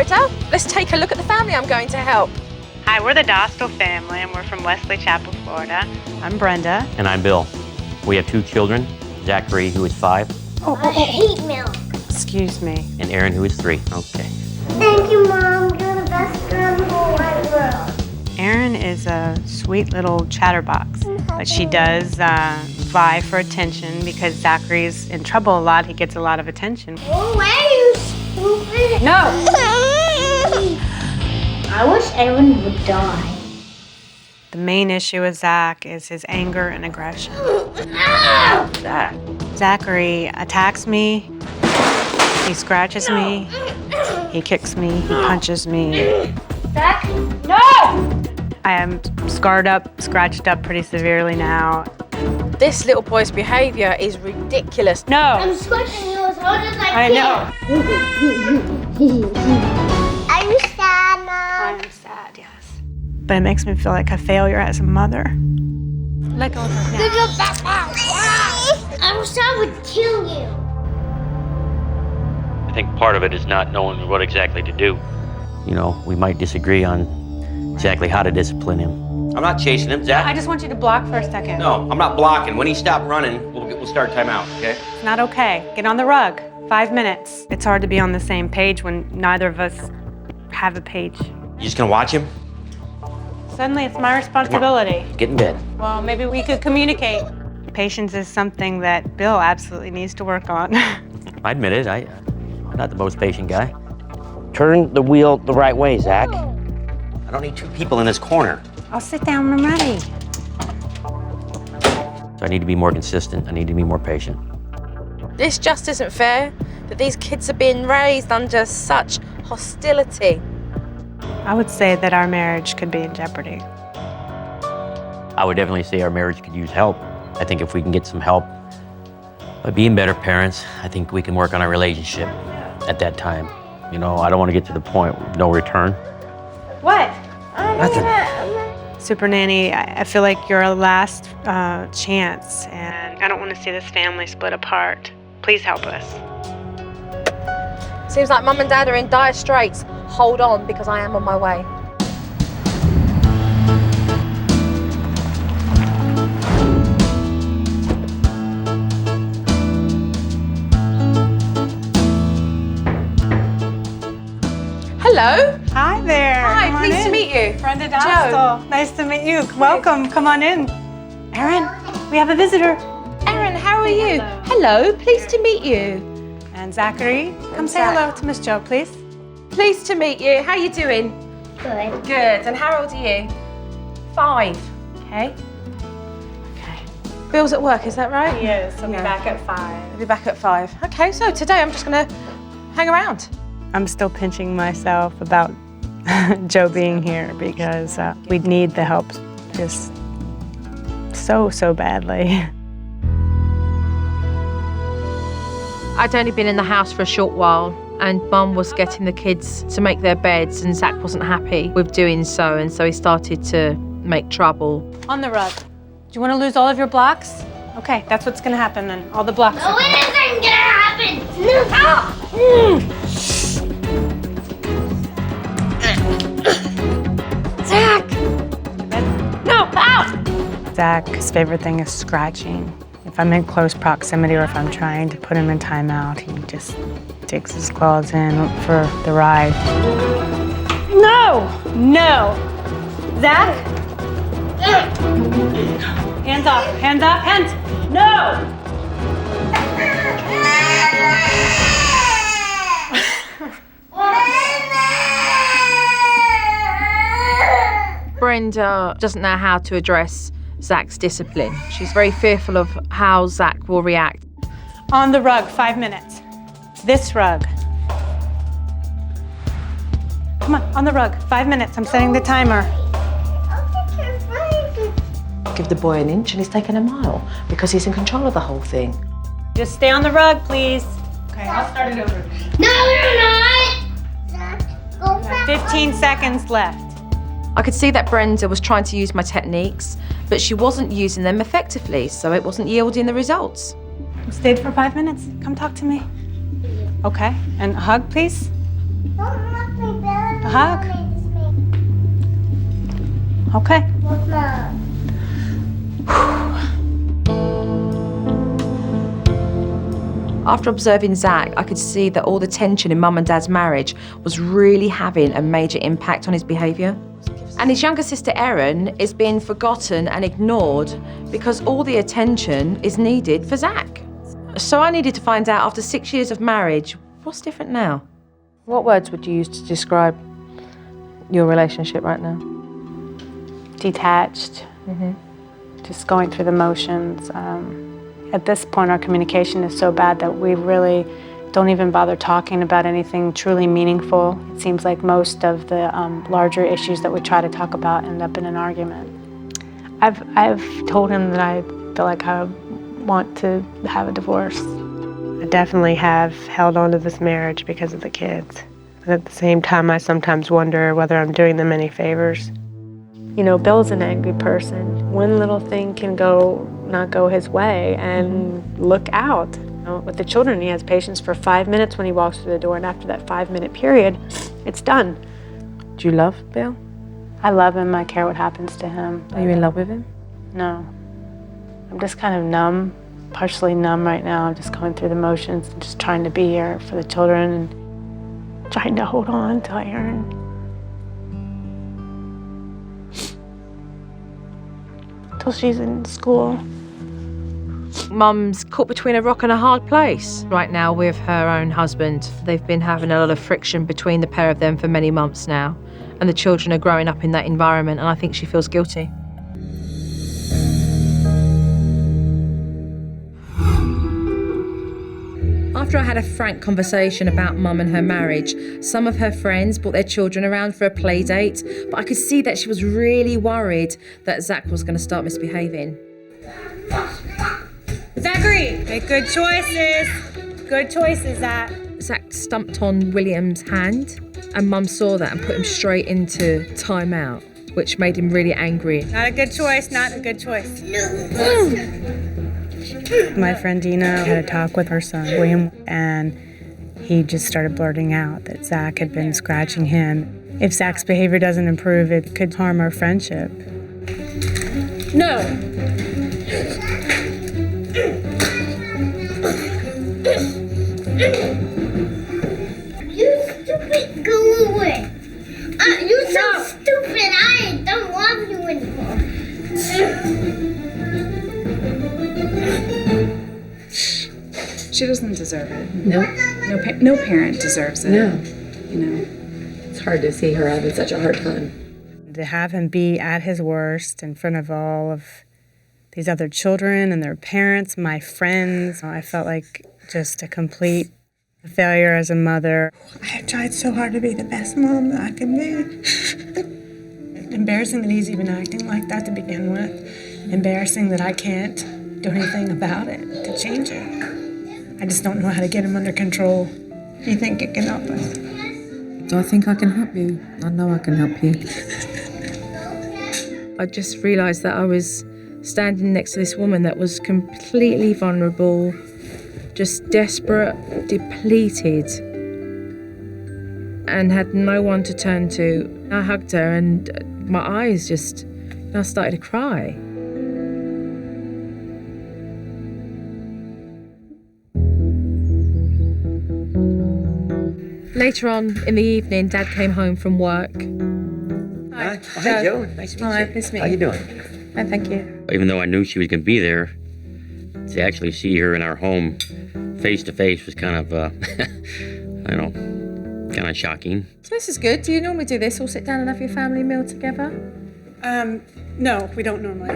Florida. Let's take a look at the family I'm going to help. Hi, we're the Dasco family, and we're from Wesley Chapel, Florida. I'm Brenda. And I'm Bill. We have 2 children, Zachary, who is 5. I hate milk. Excuse me. And Erin, who is 3. Okay. Thank you, Mom. You're the best girl in the whole wide world. Erin is a sweet little chatterbox, but she does vie for attention because Zachary's in trouble a lot. He gets a lot of attention. Go away, you stupid. No! I wish Erin would die. The main issue with Zach is his anger and aggression. Zachary attacks me, he scratches me, he kicks me, he punches me. Zach, no! I am scarred up, scratched up pretty severely now. This little boy's behavior is ridiculous. No! I'm scratching you as hard as I I can. know. Are you sad, Mom? I'm sad, yes. But it makes me feel like a failure as a mother. Let go of her now. I wish I would kill you. I think part of it is not knowing what exactly to do. You know, we might disagree on exactly how to discipline him. I'm not chasing him, Zach. I just want you to block for a second. No, I'm not blocking. When he stopped running, we'll start timeout, okay? It's not okay. Get on the rug. 5 minutes. It's hard to be on the same page when neither of us have a page. You just gonna watch him? Suddenly it's my responsibility. Get in bed. Well, maybe we could communicate. Patience is something that Bill absolutely needs to work on. I admit it, I'm not the most patient guy. Turn the wheel the right way, Zach. I don't need 2 people in this corner. I'll sit down when I'm ready. So I need to be more consistent. I need to be more patient. This just isn't fair that these kids are being raised under such hostility. I would say that our marriage could be in jeopardy. I would definitely say our marriage could use help. I think if we can get some help by being better parents, I think we can work on our relationship at that time. You know, I don't want to get to the point of no return. What? Nothing. Supernanny, I feel like you're a last chance, and I don't want to see this family split apart. Please help us. Seems like Mum and Dad are in dire straits. Hold on, because I am on my way. Hello. Hi there. Hi, Come on pleased to in. meet you. Brenda Dasco. Nice to meet you. Welcome. Come on in. Erin, we have a visitor. Erin, how are you? Hello, pleased to meet you. And Zachary, come say Zach. hello to Miss Jo, please. Pleased to meet you. How are you doing? Good. Good. And how old are you? 5. Okay. Okay. Bill's at work, is that right? Yes, I'll be Yeah. back at 5. I'll be back at 5. Okay, so today I'm just gonna hang around. I'm still pinching myself about Jo being here because we need the help just so badly. I'd only been in the house for a short while, and Mum was getting the kids to make their beds, and Zach wasn't happy with doing so, and so he started to make trouble. On the rug. Do you want to lose all of your blocks? Okay, that's what's going to happen then. All the blocks No, are it gone. isn't gonna happen. No. Zach! No, out! Zach's favorite thing is scratching. If I'm in close proximity or if I'm trying to put him in timeout, he just digs his claws in for the ride. No! No! Zach? Hands off, hands off, hands! No! Brenda doesn't know how to address Zach's discipline. She's very fearful of how Zach will react. On the rug, 5 minutes. This rug. Come on the rug, 5 minutes. I'm setting the timer. Give the boy an inch and he's taken a mile because he's in control of the whole thing. Just stay on the rug, please. Okay, I'll start it over. No, you're not. Zach, go back. 15 seconds left. I could see that Brenda was trying to use my techniques, but she wasn't using them effectively, so it wasn't yielding the results. You stayed for 5 minutes. Come talk to me. Okay, and a hug, please. Don't let me A hug? Okay. After observing Zach, I could see that all the tension in Mum and Dad's marriage was really having a major impact on his behaviour. And his younger sister Erin is being forgotten and ignored because all the attention is needed for Zach. So I needed to find out, after 6 years of marriage, what's different now? What words would you use to describe your relationship right now? Detached. Just going through the motions. At this point, our communication is so bad that we really don't even bother talking about anything truly meaningful. It seems like most of the larger issues that we try to talk about end up in an argument. I've told him that I feel like I want to have a divorce. I definitely have held on to this marriage because of the kids. But at the same time, I sometimes wonder whether I'm doing them any favors. You know, Bill's an angry person. One little thing can not go his way, and look out. You know, with the children, he has patience for 5 minutes when he walks through the door, and after that 5-minute period, it's done. Do you love Bill? I love him. I care what happens to him. Are you in love with him? No. I'm just kind of numb, partially numb right now. I'm just going through the motions and just trying to be here for the children and trying to hold on to Erin. Till she's in school. Mum's caught between a rock and a hard place right now with her own husband. They've been having a lot of friction between the pair of them for many months now, and the children are growing up in that environment, and I think she feels guilty. After I had a frank conversation about Mum and her marriage, some of her friends brought their children around for a play date, but I could see that she was really worried that Zach was going to start misbehaving. Zachary, make good choices. Good choices, Zach. Zach stumped on William's hand, and Mum saw that and put him straight into timeout, which made him really angry. Not a good choice, not a good choice. My friend Dina had a talk with her son, William, and he just started blurting out that Zach had been scratching him. If Zach's behavior doesn't improve, it could harm our friendship. No! You stupid, go away. You're so stupid. I don't love you anymore. She doesn't deserve it. No. No parent deserves it. No. You know. It's hard to see her having such a hard time. To have him be at his worst in front of all of these other children and their parents, my friends, I felt like just a complete failure as a mother. I have tried so hard to be the best mom that I can be. Embarrassing that he's even acting like that to begin with. Embarrassing that I can't do anything about it to change it. I just don't know how to get him under control. Do you think it can help us? I think I can help you. I know I can help you. I just realised that I was standing next to this woman that was completely vulnerable, just desperate, depleted, and had no one to turn to. I hugged her and my eyes just, I started to cry. Later on in the evening, Dad came home from work. Hi, Joe. Nice to meet you. Hi, nice to meet How you doing? Fine, thank you. Even though I knew she was going to be there, to actually see her in our home face to face was kind of, I don't know, kind of shocking. So this is good. Do you normally do this? All sit down and have your family meal together? No, we don't normally.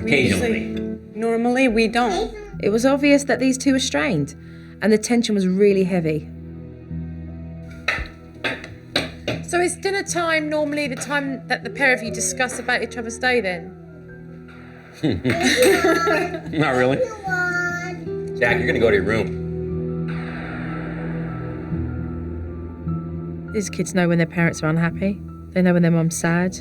Occasionally. We don't. It was obvious that these two were strained, and the tension was really heavy. So is dinner time normally the time that the pair of you discuss about each other's day then? Not really. Jack, you're going to go to your room. These kids know when their parents are unhappy. They know when their mum's sad.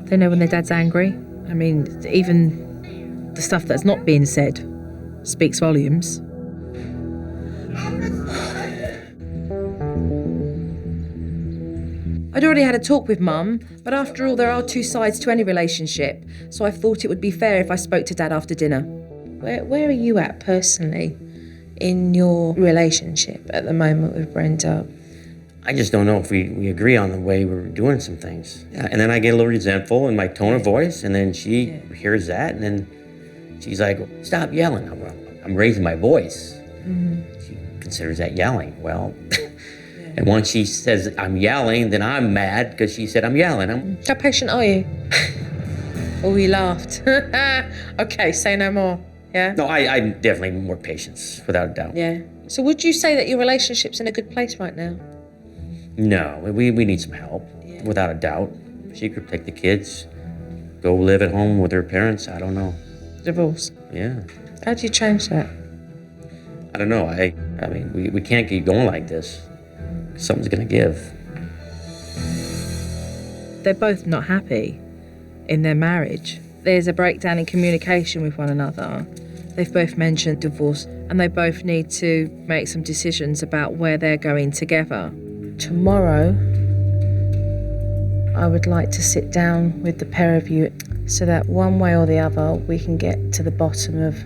They know when their dad's angry. I mean, even the stuff that's not being said speaks volumes. I'd already had a talk with Mum, but after all, there are two sides to any relationship, so I thought it would be fair if I spoke to Dad after dinner. Where are you at personally in your relationship at the moment with Brenda? I just don't know if we agree on the way we're doing some things. And then I get a little resentful in my tone of voice, and then she hears that, and then she's like, stop yelling. I'm raising my voice. She considers that yelling. Well, and once she says I'm yelling, then I'm mad because she said I'm yelling. How patient are you? Oh, you laughed. Okay, say no more. Yeah? No, I'm definitely more patience, without a doubt. Yeah. So would you say that your relationship's in a good place right now? No, we need some help, without a doubt. She could take the kids, go live at home with her parents. I don't know. Divorce. Yeah. How do you change that? I don't know. I mean, we can't keep going like this. Something's gonna give. They're both not happy in their marriage. There's a breakdown in communication with one another. They've both mentioned divorce, and they both need to make some decisions about where they're going together. Tomorrow, I would like to sit down with the pair of you so that one way or the other we can get to the bottom of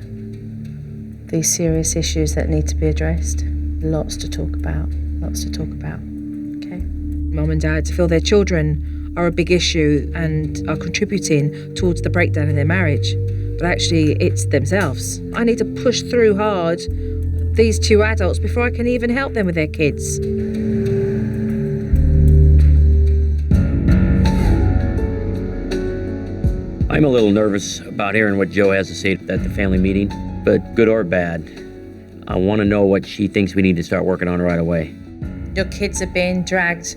these serious issues that need to be addressed. Lots to talk about. Okay? Mum and Dad feel their children are a big issue and are contributing towards the breakdown in their marriage. But actually, it's themselves. I need to push through hard these two adults before I can even help them with their kids. I'm a little nervous about hearing what Joe has to say at the family meeting, but good or bad, I want to know what she thinks we need to start working on right away. Your kids are being dragged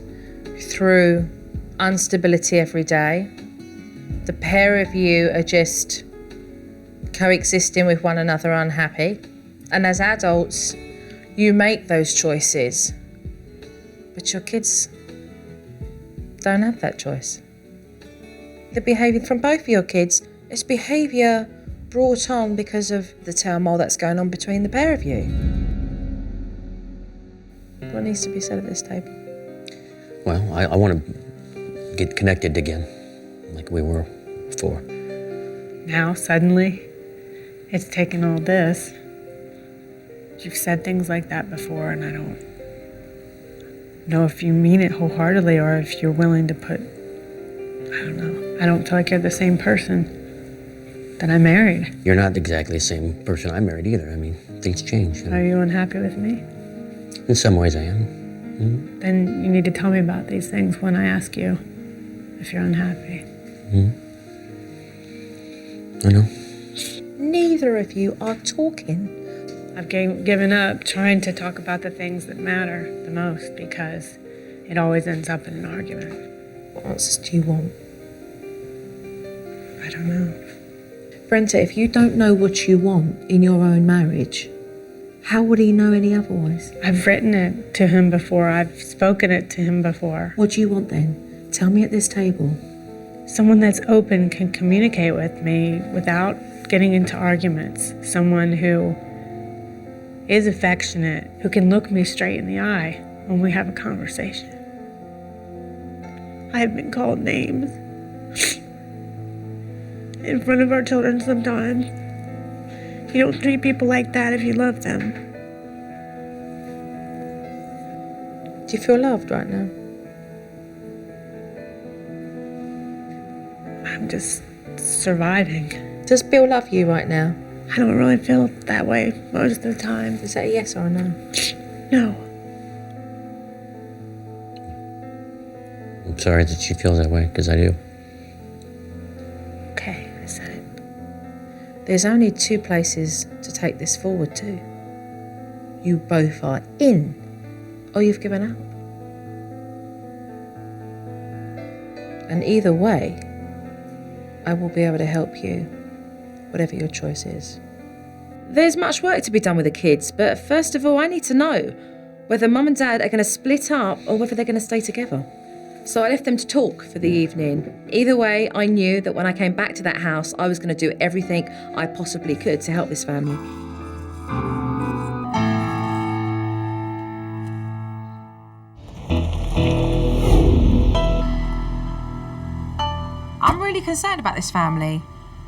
through instability every day. The pair of you are just coexisting with one another unhappy. And as adults, you make those choices. But your kids don't have that choice. The behaviour from both of your kids is behaviour brought on because of the turmoil that's going on between the pair of you. What needs to be said at this table? Well, I want to get connected again, like we were before. Now, suddenly, it's taken all this. You've said things like that before, and I don't know if you mean it wholeheartedly or if you're willing to put, I don't know. I don't feel like you're the same person that I married. You're not exactly the same person I married either. I mean, things change. Are you unhappy with me? In some ways I am. Then you need to tell me about these things when I ask you if you're unhappy. I know. Neither of you are talking. I've given up trying to talk about the things that matter the most because it always ends up in an argument. What answers do you want? I don't know. Brenda, if you don't know what you want in your own marriage, how would he know any otherwise? I've written it to him before. I've spoken it to him before. What do you want then? Tell me at this table. Someone that's open can communicate with me without getting into arguments. Someone who is affectionate, who can look me straight in the eye when we have a conversation. I have been called names in front of our children sometimes. You don't treat people like that if you love them. Do you feel loved right now? I'm just surviving. Does Bill love you right now? I don't really feel that way most of the time. Is that a yes or a no? No. I'm sorry that she feels that way, because I do. Okay, I said it. There's only two places to take this forward to. You both are in, or you've given up. And either way, I will be able to help you, whatever your choice is. There's much work to be done with the kids, but first of all, I need to know whether Mum and Dad are going to split up or whether they're going to stay together. So I left them to talk for the evening. Either way, I knew that when I came back to that house, I was going to do everything I possibly could to help this family. really concerned about this family.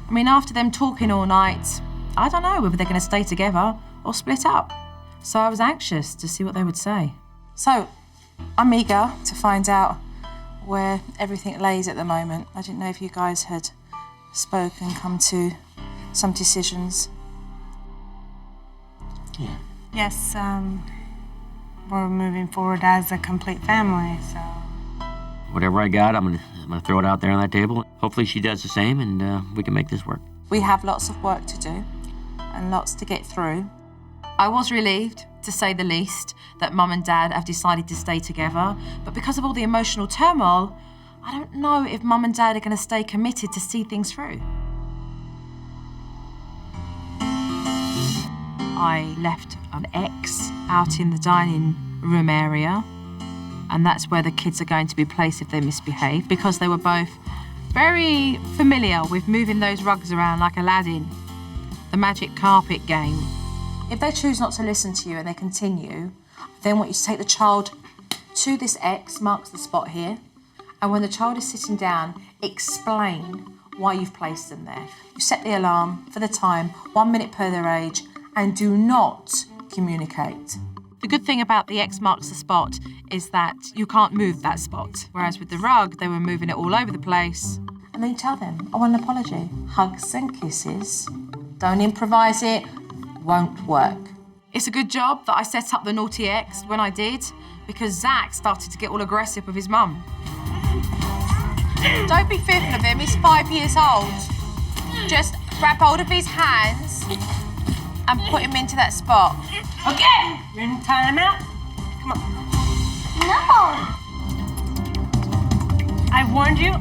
I mean, after them talking all night, I don't know whether they're going to stay together or split up. So I was anxious to see what they would say. So I'm eager to find out where everything lays at the moment. I didn't know if you guys had spoken, come to some decisions. Yeah. Yes, we're moving forward as a complete family, so. Whatever I got, I'm gonna throw it out there on that table. Hopefully she does the same, and we can make this work. We have lots of work to do and lots to get through. I was relieved, to say the least, that Mum and Dad have decided to stay together, but because of all the emotional turmoil, I don't know if Mum and Dad are going to stay committed to see things through. I left an X out in the dining room area, and that's where the kids are going to be placed if they misbehave, because they were both very familiar with moving those rugs around like Aladdin, the magic carpet game. If they choose not to listen to you and they continue, then I want you to take the child to this X, marks the spot here, and when the child is sitting down, explain why you've placed them there. You set the alarm for the time, 1 minute per their age, and do not communicate. The good thing about the X marks the spot is that you can't move that spot, whereas with the rug, they were moving it all over the place. And then you tell them, I want an apology. Hugs and kisses. Don't improvise it. Won't work. It's a good job that I set up the naughty X when I did, because Zach started to get all aggressive with his mum. Don't be fearful of him, he's 5 years old. Just grab hold of his hands and put him into that spot. Okay, you're in timeout. Come on. No. I warned you.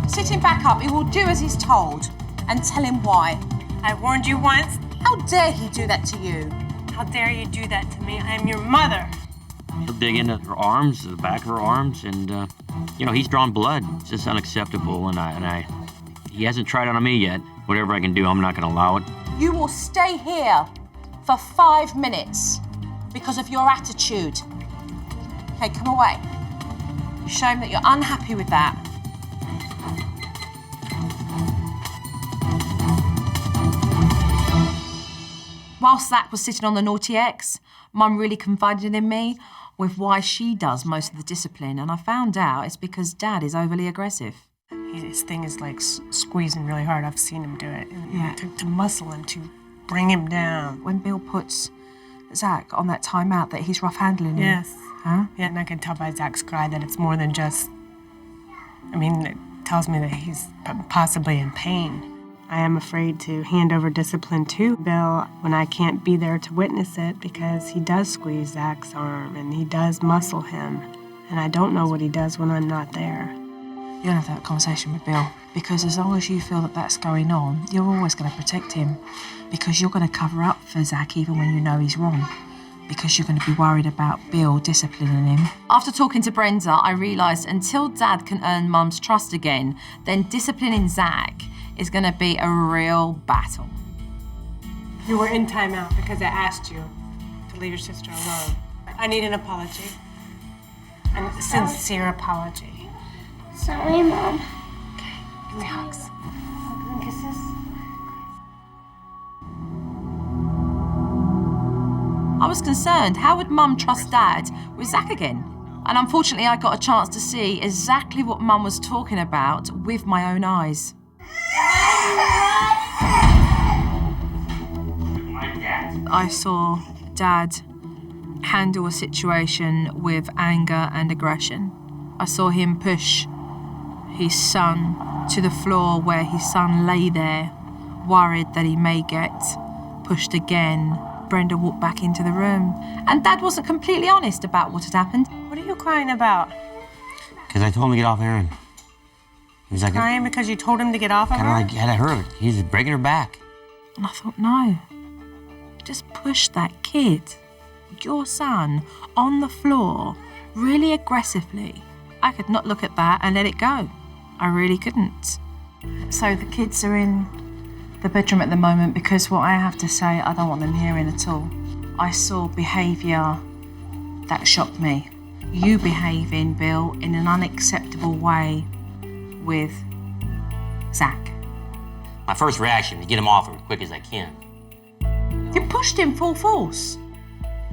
Sit him back up, he will do as he's told, and tell him why. I warned you once. How dare he do that to you? How dare you do that to me? I am your mother. He'll dig into her arms, the back of her arms, and he's drawn blood. It's just unacceptable, and he hasn't tried it on me yet. Whatever I can do, I'm not gonna allow it. You will stay here for 5 minutes because of your attitude. Okay, come away. Show him that you're unhappy with that. Whilst Zach was sitting on the naughty X, Mum really confided in me with why she does most of the discipline, and I found out it's because Dad is overly aggressive. His thing is like squeezing really hard. I've seen him do it. And to muscle him, to bring him down. When Bill puts Zach on that timeout, that he's rough handling him. Yes. Huh? Yeah, and I can tell by Zach's cry that it's more than just, it tells me that he's possibly in pain. I am afraid to hand over discipline to Bill when I can't be there to witness it, because he does squeeze Zach's arm and he does muscle him. And I don't know what he does when I'm not there. You're gonna have that conversation with Bill, because as long as you feel that that's going on, you're always gonna protect him, because you're gonna cover up for Zach even when you know he's wrong, because you're gonna be worried about Bill disciplining him. After talking to Brenda, I realised until Dad can earn Mum's trust again, then disciplining Zach is gonna be a real battle. You were in timeout because I asked you to leave your sister alone. I need an apology. A sincere apology. Sorry, Mom. Give me hugs. Hugs and kisses. I was concerned, how would Mum trust Dad with Zach again? And unfortunately, I got a chance to see exactly what Mum was talking about with my own eyes. I saw Dad handle a situation with anger and aggression. I saw him push his son to the floor where his son lay there, worried that he may get pushed again. Brenda walked back into the room, and Dad wasn't completely honest about what had happened. What are you crying about? Because I told him to get off Erin. He was like, Crying because you told him to get off of her? kind of like had her. He's breaking her back. And I thought, no, just push that kid, your son, on the floor really aggressively. I could not look at that and let it go. I really couldn't. So the kids are in the bedroom at the moment, because what I have to say, I don't want them hearing at all. I saw behaviour that shocked me. you behaving, Bill, in an unacceptable way with Zach. My first reaction, to get him off as quick as I can. You pushed him full force.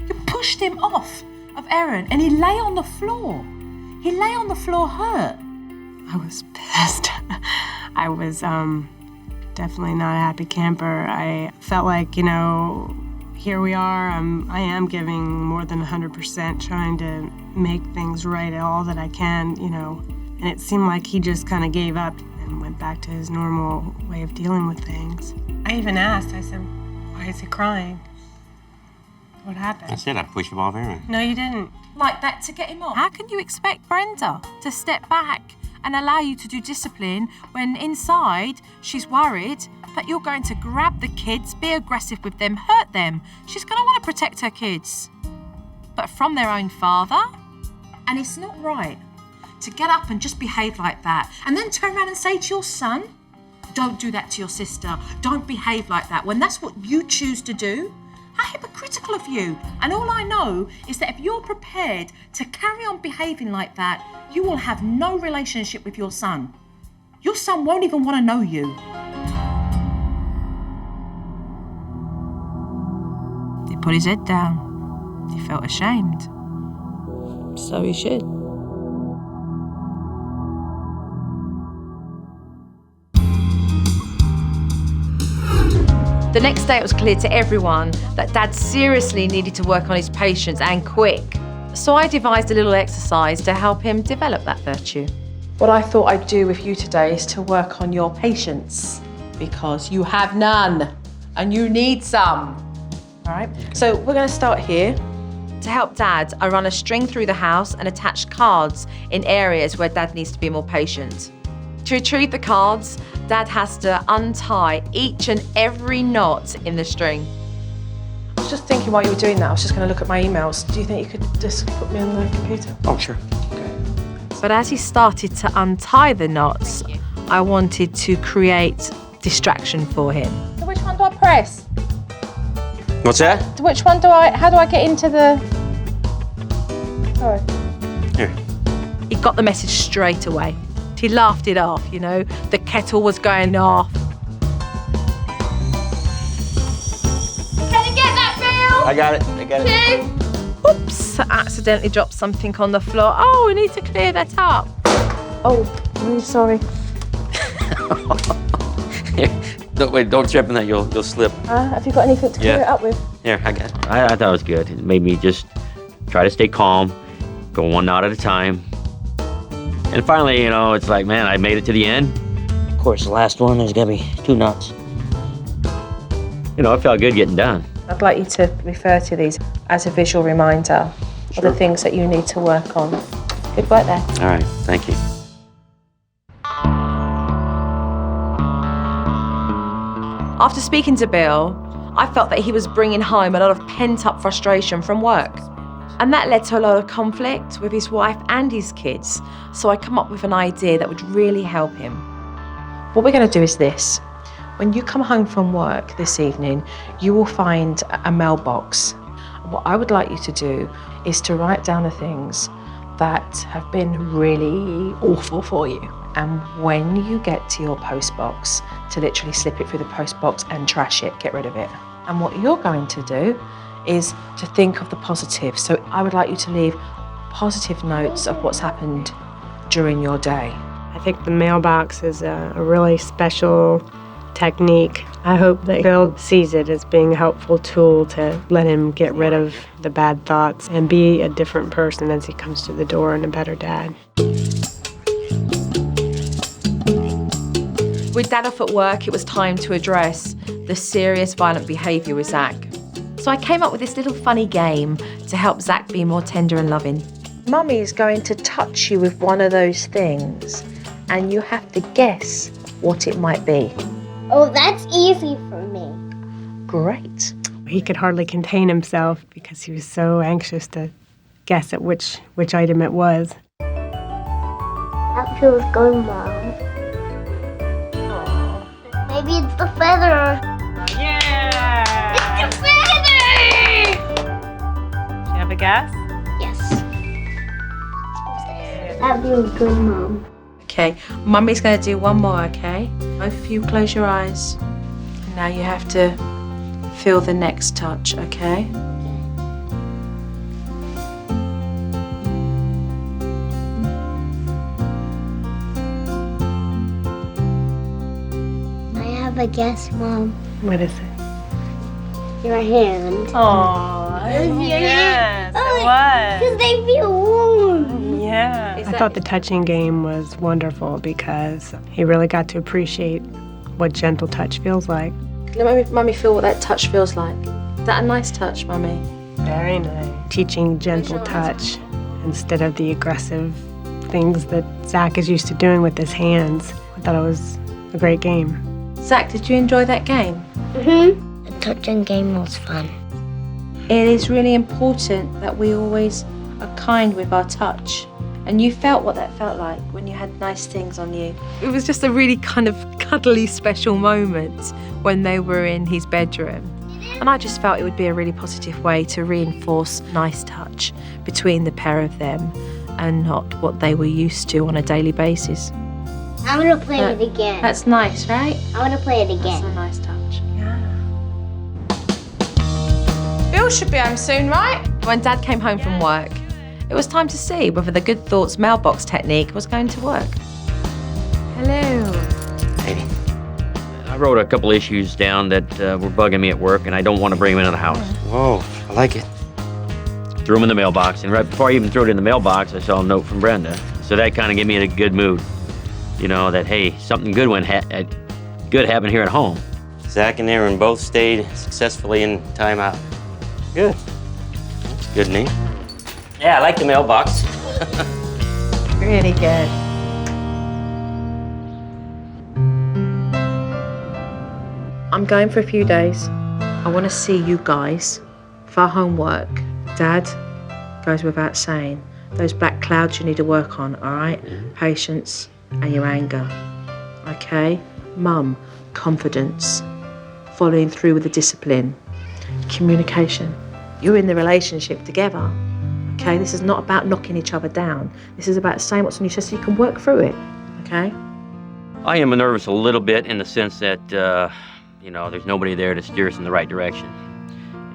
You pushed him off of Erin, and he lay on the floor. He lay on the floor hurt. I was pissed. I was definitely not a happy camper. I felt like, here we are. I am giving more than 100%, trying to make things right all that I can, And it seemed like he just kind of gave up and went back to his normal way of dealing with things. I even asked, I said, why is he crying? What happened? I said I pushed him off Erin. No, you didn't. Like that to get him off. How can you expect Brenda to step back and allow you to do discipline when inside she's worried that you're going to grab the kids, be aggressive with them, hurt them? She's going to want to protect her kids, but from their own father? And it's not right to get up and just behave like that and then turn around and say to your son, don't do that to your sister, don't behave like that, when that's what you choose to do. How hypocritical of you. And all I know is that if you're prepared to carry on behaving like that, you will have no relationship with your son. Your son won't even want to know you. He put his head down. He felt ashamed. So he should. The next day it was clear to everyone that Dad seriously needed to work on his patience and quick. So I devised a little exercise to help him develop that virtue. What I thought I'd do with you today is to work on your patience, because you have none and you need some. All right, so we're going to start here. To help Dad, I run a string through the house and attach cards in areas where Dad needs to be more patient. To retrieve the cards, Dad has to untie each and every knot in the string. I was just thinking while you were doing that, I was just going to look at my emails. Do you think you could just put me on the computer? Oh, sure. But as he started to untie the knots, I wanted to create distraction for him. So which one do I press? What's that? Which one how do I get into the... Sorry. Here. He got the message straight away. He laughed it off, the kettle was going off. Can you get that, Bill? I got it. Oops, I accidentally dropped something on the floor. Oh, we need to clear that up. Oh, I'm sorry. Don't trip on that, you'll slip. Have you got anything to clear it up with? Here, I got it. I thought it was good. It made me just try to stay calm, go one knot at a time. And finally, it's like, man, I made it to the end. Of course, the last one, there's gotta be 2 knots. It felt good getting done. I'd like you to refer to these as a visual reminder of the things that you need to work on. Good work there. All right, thank you. After speaking to Bill, I felt that he was bringing home a lot of pent-up frustration from work. And that led to a lot of conflict with his wife and his kids. So I come up with an idea that would really help him. What we're going to do is this. When you come home from work this evening, you will find a mailbox. What I would like you to do is to write down the things that have been really awful for you. And when you get to your postbox, to literally slip it through the postbox and trash it, get rid of it. And what you're going to do is to think of the positive. So I would like you to leave positive notes of what's happened during your day. I think the mailbox is a really special technique. I hope that Bill sees it as being a helpful tool to let him get rid of the bad thoughts and be a different person as he comes to the door and a better dad. With Dad off at work, it was time to address the serious violent behaviour with Zach. So I came up with this little funny game to help Zach be more tender and loving. Mummy is going to touch you with one of those things, and you have to guess what it might be. Oh, that's easy for me. Great. He could hardly contain himself because he was so anxious to guess at which item it was. That feels good, Mom. Maybe it's the feather. Yeah! It's the feather! Do you have a guess? Yes. I've been a good mom. Okay, Mummy's going to do one more, okay? Both of you close your eyes. Now you have to feel the next touch, okay? I have a guess, Mom. What is it? Your hand. Oh, yes, it was. Because they feel warm. Yeah. I thought the touching game was wonderful because he really got to appreciate what gentle touch feels like. Let Mummy feel what that touch feels like. Is that a nice touch, Mummy? Very nice. Teaching gentle touch instead of the aggressive things that Zach is used to doing with his hands. I thought it was a great game. Zach, did you enjoy that game? Mm-hmm. The touching game was fun. It is really important that we always are kind with our touch. And you felt what that felt like when you had nice things on you. It was just a really kind of cuddly special moment when they were in his bedroom. And I just felt it would be a really positive way to reinforce nice touch between the pair of them and not what they were used to on a daily basis. I want to play it again. That's nice, right? I want to play it again. That's a nice touch. Bill should be home soon, right? When Dad came home from work, it was time to see whether the Good Thoughts mailbox technique was going to work. Hello. Hey. I wrote a couple issues down that were bugging me at work, and I don't want to bring them into the house. Whoa, I like it. Threw them in the mailbox, and right before I even threw it in the mailbox, I saw a note from Brenda. So that kind of gave me a good mood. You know, that, hey, something good good happened here at home. Zach and Erin both stayed successfully in timeout. Good. That's a good name. Yeah, I like the mailbox. Really good. I'm going for a few days. I want to see you guys for our homework. Dad goes without saying. Those black clouds you need to work on, all right? Patience and your anger. Okay? Mum, confidence. Following through with the discipline. Communication. You're in the relationship together. Okay? This is not about knocking each other down. This is about saying what's on your chest so you can work through it. Okay? I am nervous a little bit in the sense that, you know, there's nobody there to steer us in the right direction.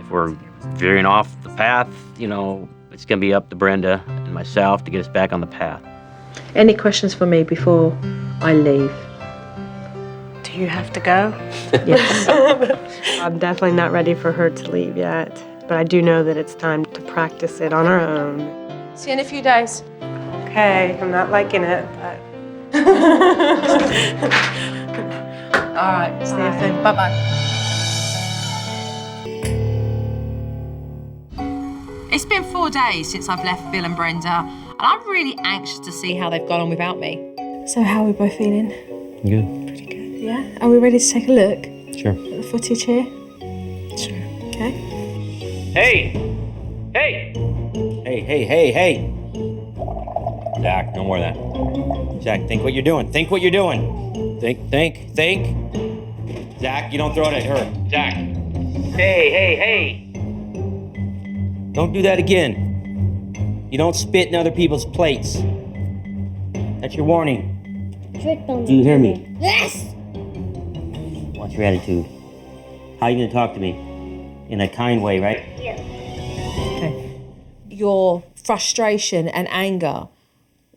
If we're veering off the path, you know, it's going to be up to Brenda and myself to get us back on the path. Any questions for me before I leave? Do you have to go? Yes. I'm definitely not ready for her to leave yet, but I do know that it's time to practice it on our own. See you in a few days. Okay, I'm not liking it, but... All right, see you soon. Bye-bye. It's been 4 days since I've left Bill and Brenda, and I'm really anxious to see how they've gone on without me. So how are we both feeling? Good. Pretty good. Yeah? Are we ready to take a look Sure. at the footage here? Sure. Okay. Hey! Hey! Hey! Zach, no more of that. Zach, think what you're doing. Think what you're doing. Think. Zach, you don't throw it at her. Zach. Hey! Don't do that again. You don't spit in other people's plates. That's your warning. Do you hear me? Yes! What's your attitude? How are you gonna talk to me? In a kind way, right? Your frustration and anger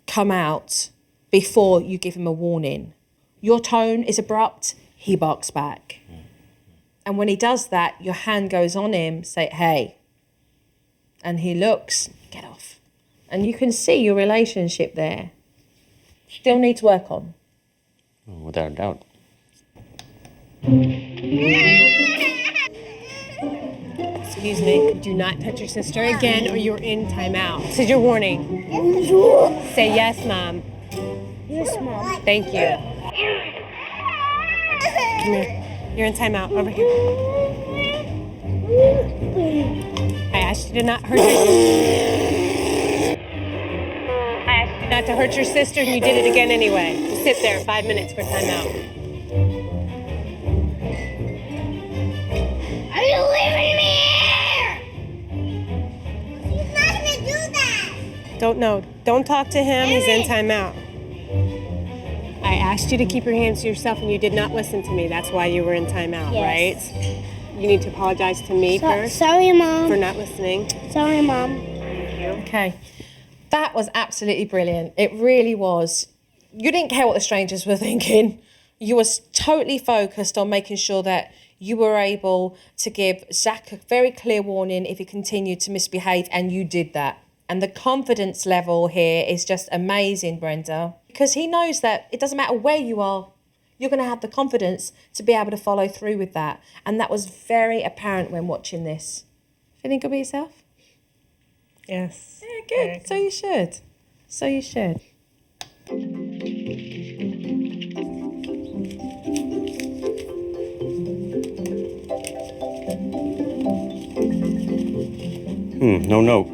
come out before you give him a warning. Your tone is abrupt, he barks back. And when he does that, your hand goes on him, say, hey. And he looks, get off. And you can see your relationship there. Still needs work on. Without a doubt. Excuse me, do not touch your sister again or you're in timeout. This is your warning. Say yes, Mom. Yes, Mom. Thank you. Come here. You're in timeout. Over here. I asked you to not hurt not to hurt your sister, and you did it again anyway. Just sit there 5 minutes for timeout. Are you leaving me here? She's not gonna do that. Don't talk to him. He's in timeout. I asked you to keep your hands to yourself, and you did not listen to me. That's why you were in timeout, right? You need to apologize to me first. Sorry, Mom. For not listening. Sorry, Mom. Okay. That was absolutely brilliant. It really was. You didn't care what the strangers were thinking. You were totally focused on making sure that you were able to give Zach a very clear warning if he continued to misbehave, and you did that. And the confidence level here is just amazing, Brenda, because he knows that it doesn't matter where you are, you're going to have the confidence to be able to follow through with that. And that was very apparent when watching this. Feeling good with yourself? Yes. Yeah, good. So you should. So you should. No note.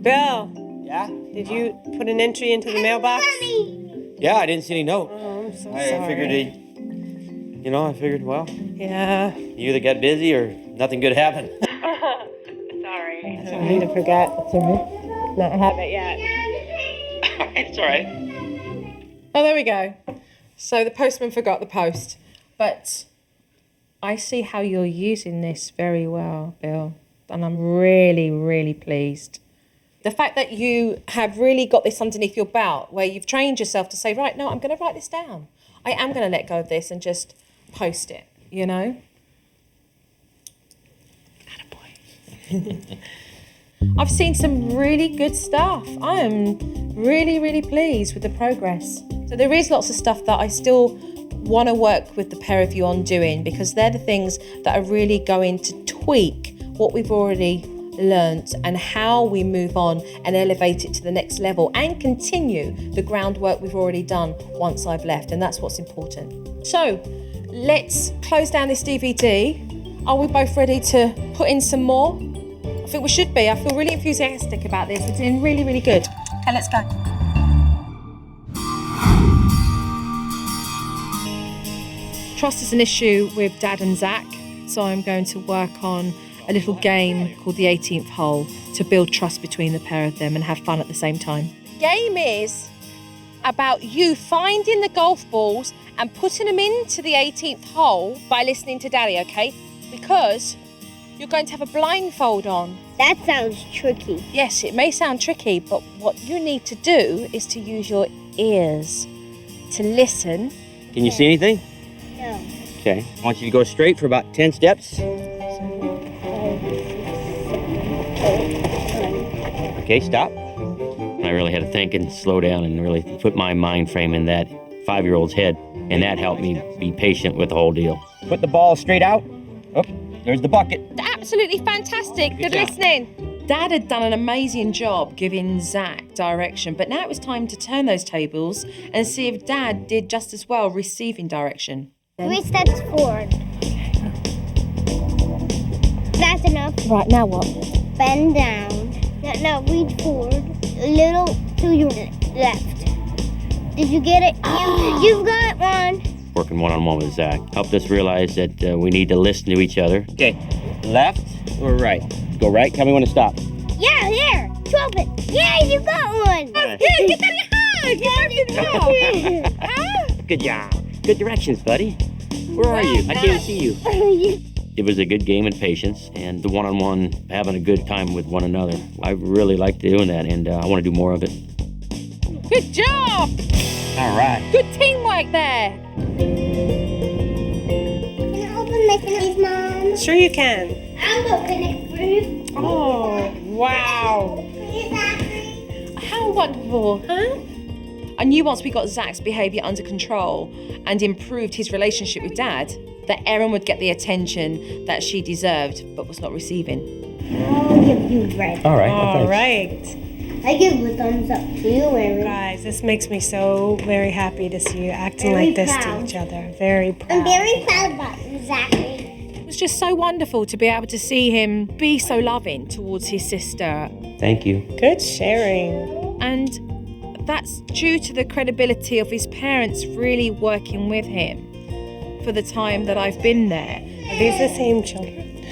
Bill, Yeah? did you put an entry into the mailbox? Yeah, I didn't see any note. Oh, I'm so I sorry. figured, well, Yeah. you either got busy or nothing good happened. Sorry. I forgot. It's all right. Not have it yet. It's all right. Oh, there we go. So the postman forgot the post. But I see how you're using this very well, Bill. And I'm really, really pleased. The fact that you have really got this underneath your belt, where you've trained yourself to say, right, no, I'm going to write this down. I am going to let go of this and just post it, you know? Attaboy. I've seen some really good stuff. I am really, really pleased with the progress. So there is lots of stuff that I still want to work with the pair of you on doing, because they're the things that are really going to tweak what we've already learnt and how we move on and elevate it to the next level and continue the groundwork we've already done once I've left. And that's what's important. So let's close down this DVD. Are we both ready to put in some more? I think we should be. I feel really enthusiastic about this. We're doing really, really good. Okay, let's go. Trust is an issue with Dad and Zach, so I'm going to work on a little game called the 18th hole to build trust between the pair of them and have fun at the same time. The game is about you finding the golf balls and putting them into the 18th hole by listening to Daddy, okay? Because you're going to have a blindfold on. That sounds tricky. Yes, it may sound tricky, but what you need to do is to use your ears to listen. Can you see anything? No. Okay. I want you to go straight for about 10 steps. Okay, stop. I really had to think and slow down and really put my mind frame in that 5-year-old's head, and that helped me be patient with the whole deal. Put the ball straight out. Oh, there's the bucket. Absolutely fantastic. Good job. listening. Dad had done an amazing job giving Zach direction, but now it was time to turn those tables and see if Dad did just as well receiving direction. 3 steps forward. That's enough. Right, now what? Bend down. Now reach forward. A little to your left. Did you get it? You've got one. Working one-on-one with Zach helped us realize that we need to listen to each other. Okay, left or right? Go right. Tell me when to stop. Yeah, there. Drop it. Yeah, you got one. Right. Yeah, get that hug. Good job. Good directions, buddy. Where are you? I can't see you. It was a good game of patience and the one-on-one, having a good time with one another. I really liked doing that, and I want to do more of it. Good job. All right. Good teamwork there. Can I open my these, Mom? Sure you can. I'll open it for you. Oh, wow. Please, Daddy. How wonderful, huh? I knew once we got Zach's behaviour under control and improved his relationship with Dad, that Erin would get the attention that she deserved but was not receiving. I'll give you red. All right. All right. I give a thumbs up to you, Erin. Guys, this makes me so very happy to see you acting Very like this proud. to each other. Very proud. I'm very proud about you, Zachary. It was just so wonderful to be able to see him be so loving towards his sister. Thank you. Good sharing. And that's due to the credibility of his parents really working with him for the time that I've been there. Are these the same children?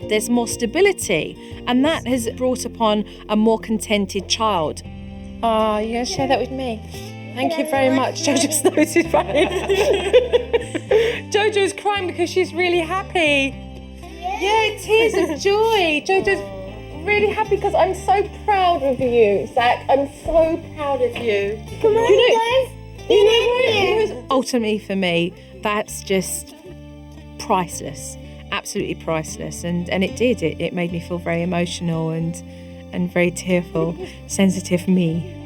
There's more stability, and that has brought upon a more contented child. Oh, you're going to share that with me? Thank you very much. Jojo's nose is running. Jojo's crying because she's really happy. Yeah, tears of joy. Jojo's really happy because I'm so proud of you, Zach. I'm so proud of you. Come on, guys. Ultimately, for me, that's just priceless, absolutely priceless. And it did. It made me feel very emotional and very tearful, sensitive me.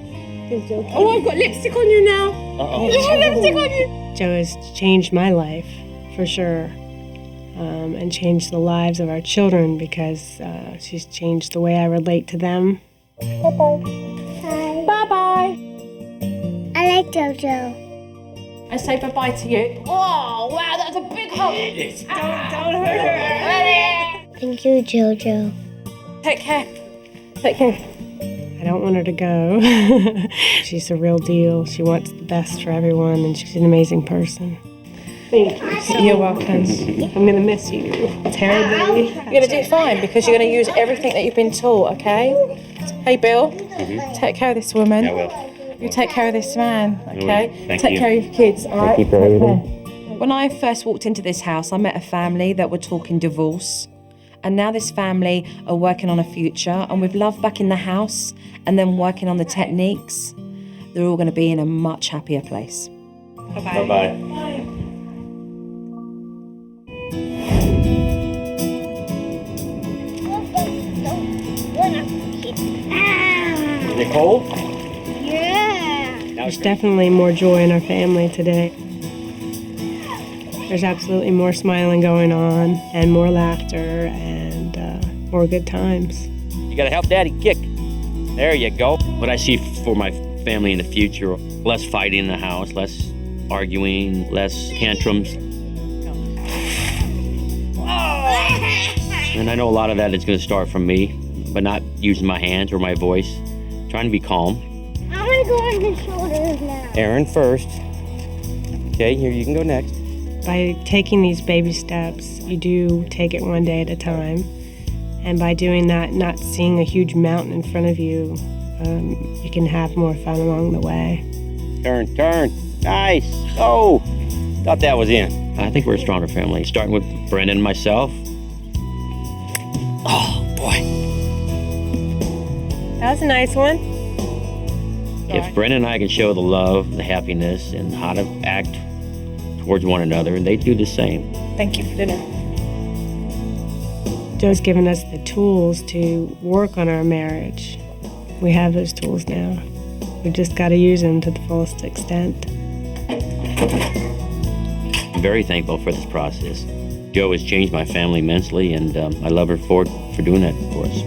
Oh, I've got lipstick on you now. Uh-oh. Lipstick on you. Joe has changed my life, for sure, and changed the lives of our children because she's changed the way I relate to them. Bye. Bye-bye. I like Jojo. I say bye-bye to you. Oh, wow, that's a big hug. Don't hurt her. Thank you, Jojo. Take care. Take care. I don't want her to go. She's the real deal. She wants the best for everyone, and she's an amazing person. Thank you. You're welcome. I'm going to miss you terribly. You're going to do fine because you're going to use everything that you've been taught, okay? Hey, Bill, take care of this woman. I will. You take care of this man, okay? Thank Take you. care of your kids, all right? Thank you for everything. When I first walked into this house, I met a family that were talking divorce. And now this family are working on a future, and with love back in the house and then working on the techniques, they're all going to be in a much happier place. Bye-bye. Bye. Is it cold? Yeah. There's definitely more joy in our family today. There's absolutely more smiling going on and more laughter and more good times. You gotta help Daddy kick. There you go. What I see for my family in the future, less fighting in the house, less arguing, less tantrums. And I know a lot of that is gonna start from me, but not using my hands or my voice, trying to be calm. I'm gonna go on his shoulders now. Erin first. Okay, here you can go next. By taking these baby steps, you do take it one day at a time. And by doing that, not seeing a huge mountain in front of you, you can have more fun along the way. Turn. Nice. Oh, thought that was in. I think we're a stronger family, starting with Brenda and myself. Oh, boy. That was a nice one. If Brenda and I can show the love, the happiness, and how to act towards one another, and they do the same. Thank you for dinner. Joe's given us the tools to work on our marriage. We have those tools now. We've just got to use them to the fullest extent. I'm very thankful for this process. Joe has changed my family immensely, and I love her for doing that for us.